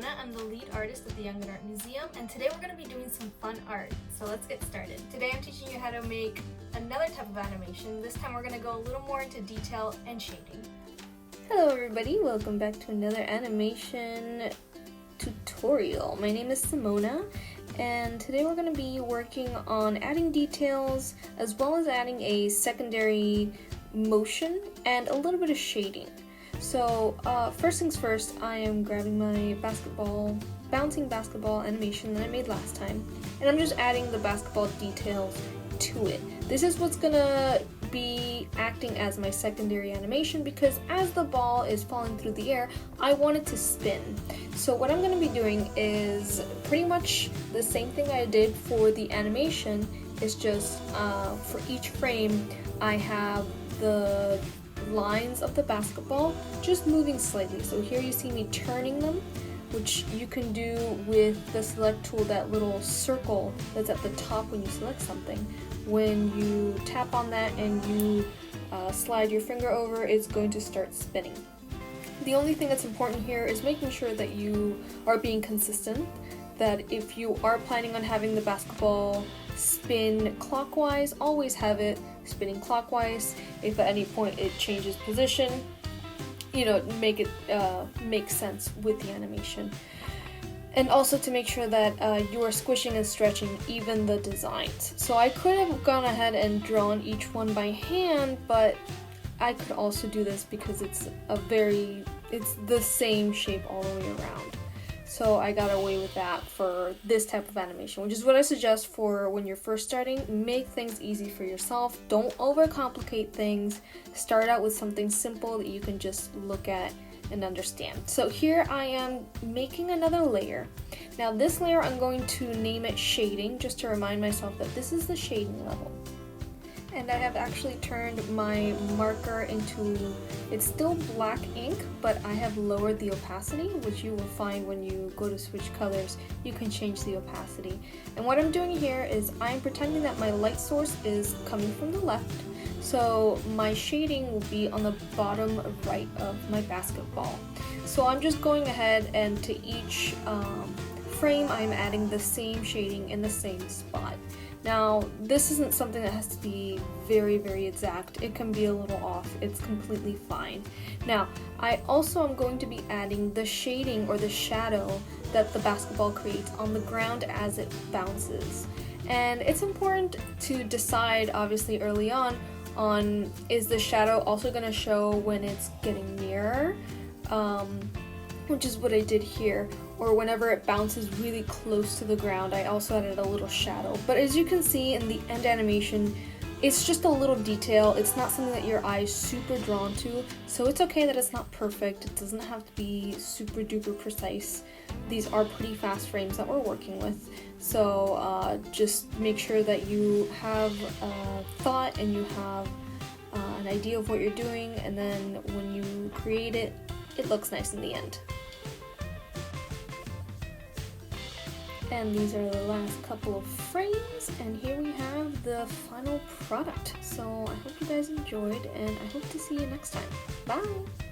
Simona. I'm the lead artist at the Young and Art Museum, and today we're going to be doing some fun art. So let's get started. Today I'm teaching you how to make another type of animation. This time we're going to go a little more into detail and shading. Hello everybody, welcome back to another animation tutorial. My name is Simona, and today we're going to be working on adding details as well as adding a secondary motion and a little bit of shading. So first things first, I am grabbing my bouncing basketball animation that I made last time, and I'm just adding the basketball details to it. This is what's gonna be acting as my secondary animation because as the ball is falling through the air, I want it to spin. So what I'm gonna be doing is pretty much the same thing I did for the animation. It's just for each frame, I have the lines of the basketball just moving slightly. So here you see me turning them, which you can do with the select tool, that little circle that's at the top when you select something. When you tap on that and you slide your finger over, it's going to start spinning. The only thing that's important here is making sure that you are being consistent, that if you are planning on having the basketball spin clockwise, always have it spinning clockwise. If at any point it changes position, make it make sense with the animation. And also to make sure that you are squishing and stretching even the designs. So I could have gone ahead and drawn each one by hand, but I could also do this because it's the same shape all the way around. So I got away with that for this type of animation, which is what I suggest for when you're first starting. Make things easy for yourself. Don't overcomplicate things. Start out with something simple that you can just look at and understand. So here I am making another layer. Now this layer I'm going to name it shading, just to remind myself that this is the shading level. And I have actually turned my marker into, it's still black ink, but I have lowered the opacity, which you will find when you go to switch colors, you can change the opacity. And what I'm doing here is I'm pretending that my light source is coming from the left, so my shading will be on the bottom right of my basketball. So I'm just going ahead and to each frame I'm adding the same shading in the same spot. Now, this isn't something that has to be very, very exact. It can be a little off. It's completely fine. Now, I also am going to be adding the shading or the shadow that the basketball creates on the ground as it bounces. And it's important to decide, obviously, early on is the shadow also going to show when it's getting nearer, which is what I did here. Or whenever it bounces really close to the ground, I also added a little shadow. But as you can see in the end animation, it's just a little detail. It's not something that your eye is super drawn to, so it's okay that it's not perfect. It doesn't have to be super duper precise. These are pretty fast frames that we're working with, so just make sure that you have thought and you have an idea of what you're doing, and then when you create it, it looks nice in the end. And these are the last couple of frames, and here we have the final product. So I hope you guys enjoyed, and I hope to see you next time. Bye!